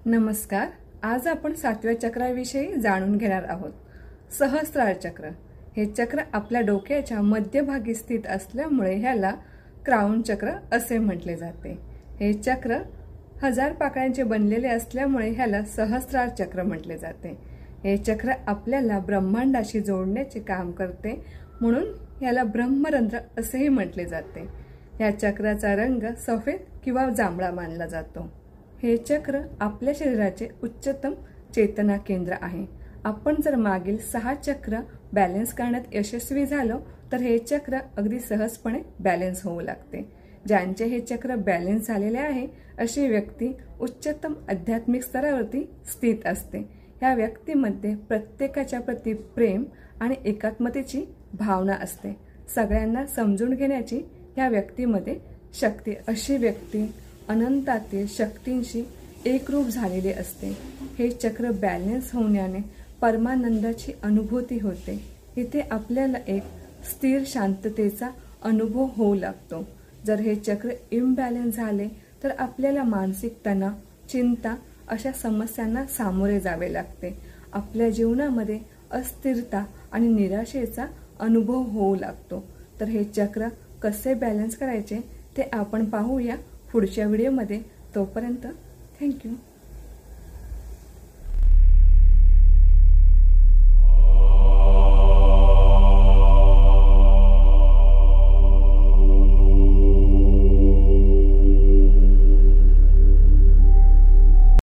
नमस्कार। आज आपण 7व्या चक्राविषयी जाणून घेणार आहोत। सहस्त्रार चक्र हे चक्र आपल्या डोक्याच्या मध्यभागी स्थित असल्यामुळे ह्याला क्राउन चक्र असे म्हटले जाते। हे चक्र 1000 पाकळ्यांचे बनलेले असल्यामुळे ह्याला सहस्त्रार चक्र म्हटले जाते। हे चक्र आपल्याला ब्रह्मांडाशी जोडण्याचे काम करते, म्हणून ह्याला ब्रह्मरंध्र असेही म्हटले जाते। या चक्राचा रंग सफेद किंवा जांभळा मानला जातो। हे चक्र आपल्या शरीराचे उच्चतम चेतना केंद्र आहे। आपण जर मागील 6 चक्र बॅलन्स करण्यात यशस्वी झालो तर हे चक्र अगदी सहजपणे बॅलन्स होऊ लागते। ज्यांचे हे चक्र बॅलन्स झालेले आहे अशी व्यक्ती उच्चतम आध्यात्मिक स्तरावरती स्थित असते। या व्यक्तीमध्ये प्रत्येकाच्या प्रती प्रेम आणि एकात्मतेची भावना असते। सगळ्यांना समजून घेण्याची या व्यक्तीमध्ये शक्ती, अशी व्यक्ती अनंतातील शक्तींशी एकरूप झालेली असते। हे चक्र बॅलन्स होण्याने परमानंदाची अनुभूती होते। इथे आपल्याला एक स्थिर शांततेचा अनुभव होऊ लागतो। जर हे चक्र इम्बॅलन्स झाले तर आपल्याला मानसिक तणाव, चिंता अशा समस्यांना सामोरे जावे लागते। आपल्या जीवनामध्ये अस्थिरता आणि निराशेचा अनुभव होऊ लागतो। तर हे चक्र कसे बॅलन्स करायचे ते आपण पाहूया पुढच्या व्हिडिओमध्ये। तोपर्यंत थँक्यू।